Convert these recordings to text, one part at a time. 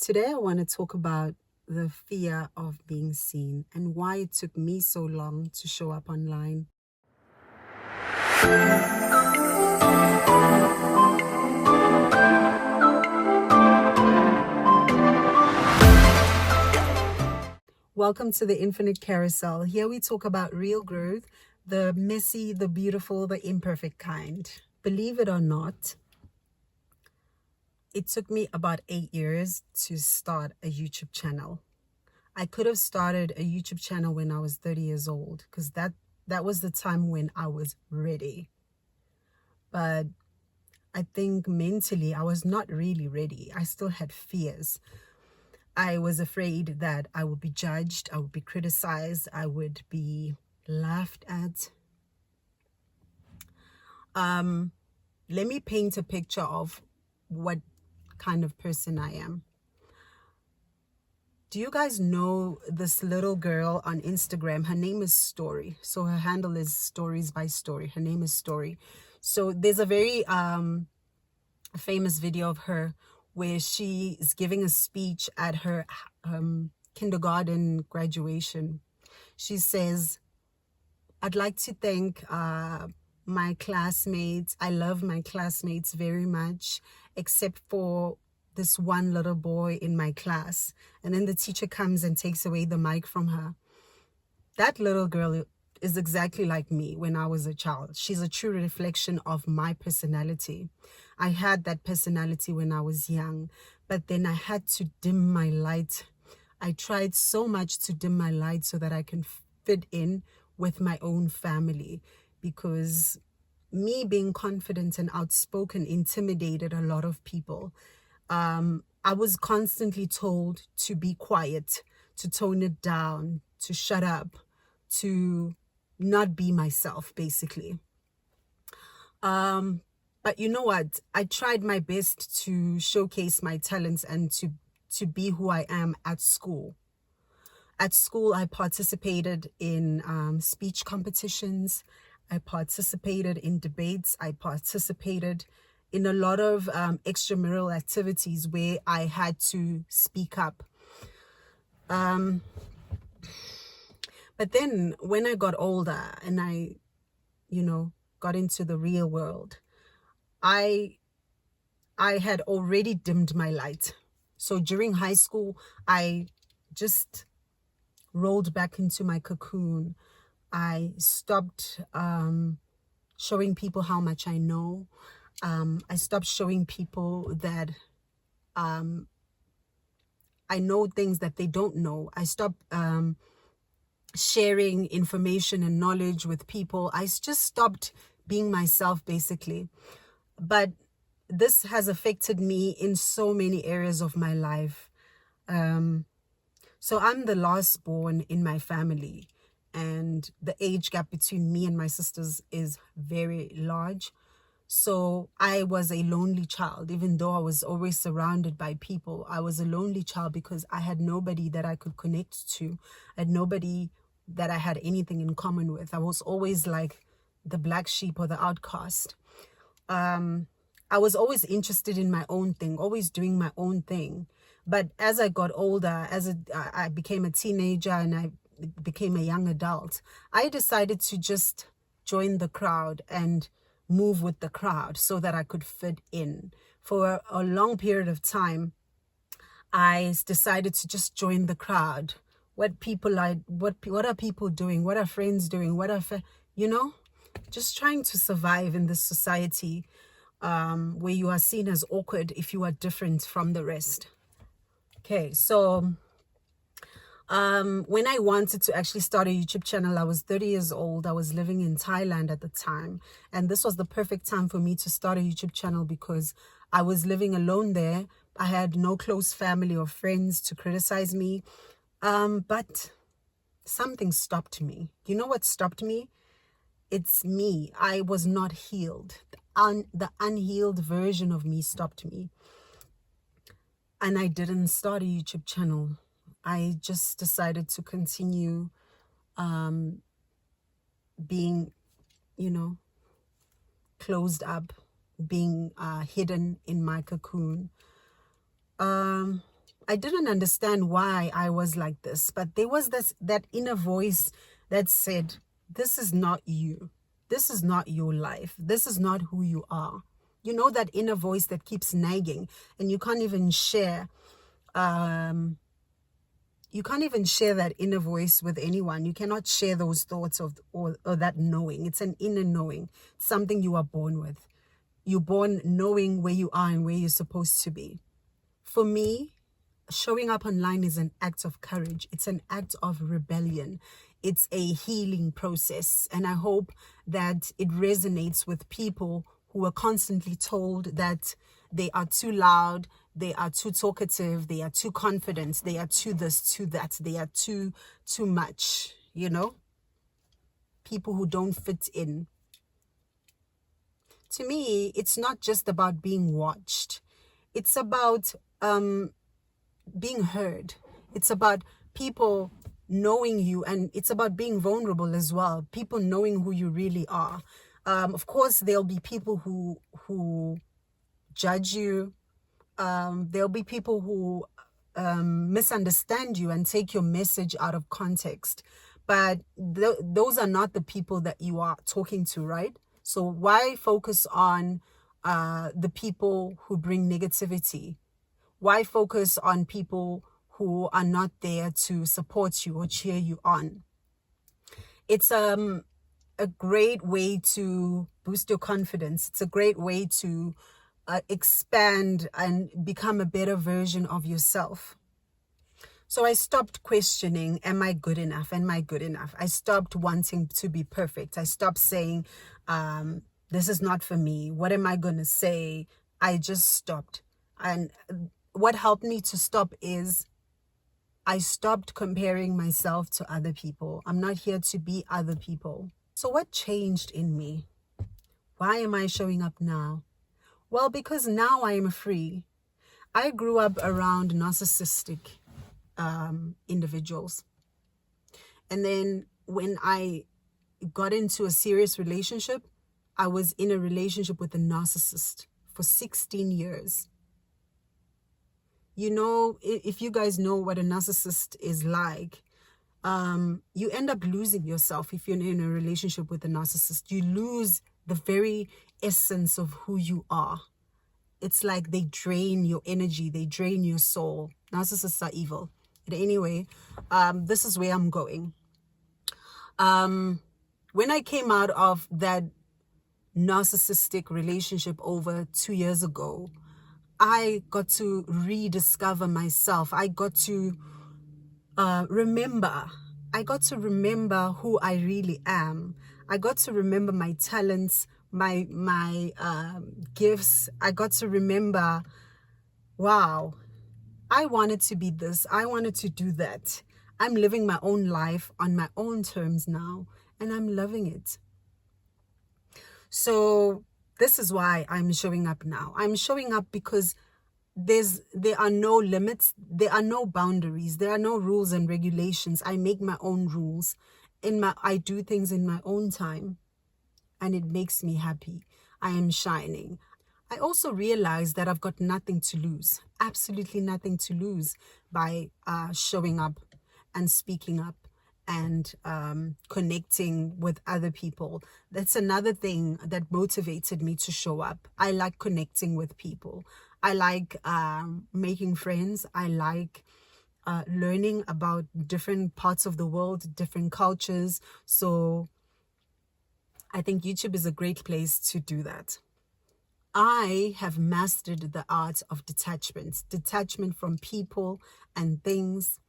Today, I want to talk about the fear of being seen and why it took me so long to show up online. Welcome to the Infinite Carousel. Here we talk about real growth, the messy, the beautiful, the imperfect kind. Believe it or not, it took me about 8 years to start a YouTube channel. I could have started a YouTube channel when I was 30 years old because that was the time when I was ready. But I think mentally I was not really ready. I still had fears. I was afraid that I would be judged, I would be criticized, I would be laughed at. Let me paint a picture of what kind of person I am. Do you guys know this little girl on Instagram? Her name is Story. So her handle is Stories by Story. Her name is Story. So there's a very famous video of her where she is giving a speech at her kindergarten graduation. She says, "I'd like to thank my classmates. I love my classmates very much, except for this one little boy in my class." And then the teacher comes and takes away the mic from her. That little girl is exactly like me when I was a child. She's a true reflection of my personality. I had that personality when I was young, but then I had to dim my light. I tried so much to dim my light so that I can fit in with my own family, because me being confident and outspoken intimidated a lot of people. I was constantly told to be quiet, to tone it down, to shut up, to not be myself, basically. But you know what? I tried my best to showcase my talents and to be who I am at school. At school, I participated in speech competitions. I participated in debates. I participated in a lot of extramural activities where I had to speak up. But then when I got older and I, got into the real world, I had already dimmed my light. So during high school, I just rolled back into my cocoon. I stopped showing people how much I know. I stopped showing people that I know things that they don't know. I stopped sharing information and knowledge with people. I just stopped being myself, basically. But this has affected me in so many areas of my life. So I'm the last born in my family, and the age gap between me and my sisters is very large. So I was a lonely child. Even though I was always surrounded by people, I was a lonely child because I had nobody that I could connect to. I had nobody that I had anything in common with. I was always like the black sheep or the outcast. I was always interested in my own thing, always doing my own thing. But as I got older, I became a teenager and I became a young adult, I decided to just join the crowd and move with the crowd so that I could fit in. For a long period of time, I decided to just join the crowd. What are people doing? What are friends doing? Just trying to survive in this society where you are seen as awkward if you are different from the rest. Okay, so when I wanted to actually start a YouTube channel, I was 30 years old. I was living in Thailand at the time. And this was the perfect time for me to start a YouTube channel because I was living alone there. I had no close family or friends to criticize me. But something stopped me. You know what stopped me? It's me. I was not healed. The unhealed version of me stopped me. And I didn't start a YouTube channel. I just decided to continue being, closed up, being hidden in my cocoon. I didn't understand why I was like this, but there was that inner voice that said, this is not you. This is not your life. This is not who you are. You know, that inner voice that keeps nagging, and you can't even share that inner voice with anyone. You cannot share those thoughts or that knowing. It's an inner knowing, something you are born with. You're born knowing where you are and where you're supposed to be. For me, showing up online is an act of courage. It's an act of rebellion. It's a healing process. And I hope that it resonates with people who are constantly told that they are too loud, they are too talkative, they are too confident, they are too this, too that, they are too much, you know? People who don't fit in. To me, it's not just about being watched. It's about being heard. It's about people knowing you, and it's about being vulnerable as well. People knowing who you really are. Of course, there'll be people who judge you. There'll be people who misunderstand you and take your message out of context. But those are not the people that you are talking to, right? So why focus on the people who bring negativity? Why focus on people who are not there to support you or cheer you on? It's a great way to boost your confidence. It's a great way to expand and become a better version of yourself. So I stopped questioning, am I good enough? Am I good enough? I stopped wanting to be perfect. I stopped saying, this is not for me. What am I going to say? I just stopped. And what helped me to stop is I stopped comparing myself to other people. I'm not here to be other people. So what changed in me? Why am I showing up now? Well, because now I am free. I grew up around narcissistic individuals. And then when I got into a serious relationship, I was in a relationship with a narcissist for 16 years. You know, if you guys know what a narcissist is like, you end up losing yourself if you're in a relationship with a narcissist. You lose the very essence of who you are. It's like they drain your energy, they drain your soul. Narcissists are evil. But anyway, this is where I'm going. When I came out of that narcissistic relationship over 2 years ago, I got to rediscover myself. I got to remember. I got to remember who I really am. I got to remember my talents, my gifts. I got to remember, wow, I wanted to be this. I wanted to do that. I'm living my own life on my own terms now, and I'm loving it. So this is why I'm showing up now. I'm showing up because there are no limits, there are no boundaries, there are no rules and regulations. I make my own rules. I do things in my own time, and it makes me happy. I am shining. I also realize that I've got nothing to lose, absolutely nothing to lose by showing up and speaking up and connecting with other people. That's another thing that motivated me to show up. I like connecting with people. I like making friends. I like learning about different parts of the world, different cultures. So I think YouTube is a great place to do that. I have mastered the art of detachment from people and things.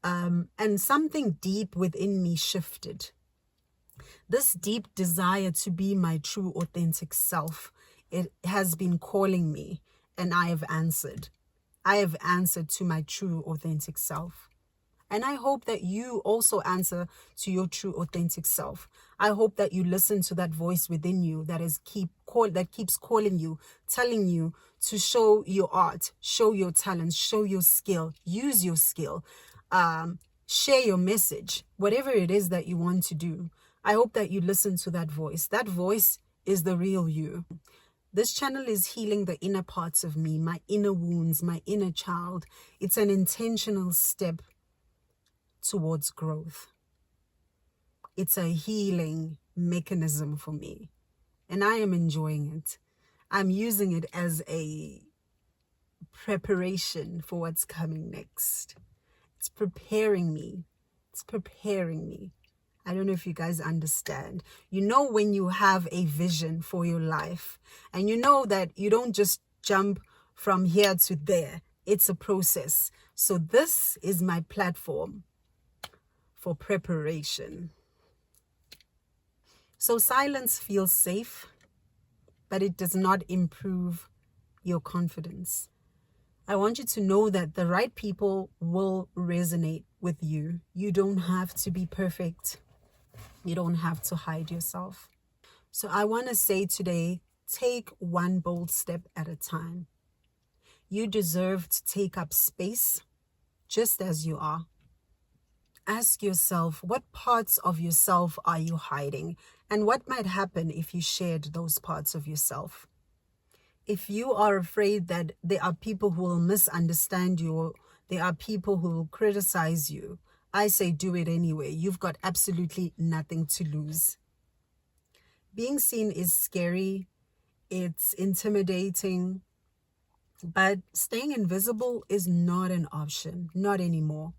And something deep within me shifted. This deep desire to be my true, authentic self, it has been calling me, and I have answered. I have answered to my true, authentic self. And I hope that you also answer to your true, authentic self. I hope that you listen to that voice within you that keeps calling you, telling you to show your art, show your talent, show your skill, use your skill, share your message, whatever it is that you want to do. I hope that you listen to that voice. That voice is the real you. This channel is healing the inner parts of me, my inner wounds, my inner child. It's an intentional step towards growth. It's a healing mechanism for me, and I am enjoying it. I'm using it as a preparation for what's coming next. It's preparing me. It's preparing me. I don't know if you guys understand. You know, when you have a vision for your life and you know that you don't just jump from here to there. It's a process. So this is my platform for preparation. So silence feels safe, but it does not improve your confidence. I want you to know that the right people will resonate with you. You don't have to be perfect. You don't have to hide yourself. So I want to say today, take one bold step at a time. You deserve to take up space just as you are. Ask yourself, what parts of yourself are you hiding? And what might happen if you shared those parts of yourself? If you are afraid that there are people who will misunderstand you, or there are people who will criticize you, I say do it anyway. You've got absolutely nothing to lose. Being seen is scary. It's intimidating. But staying invisible is not an option. Not anymore.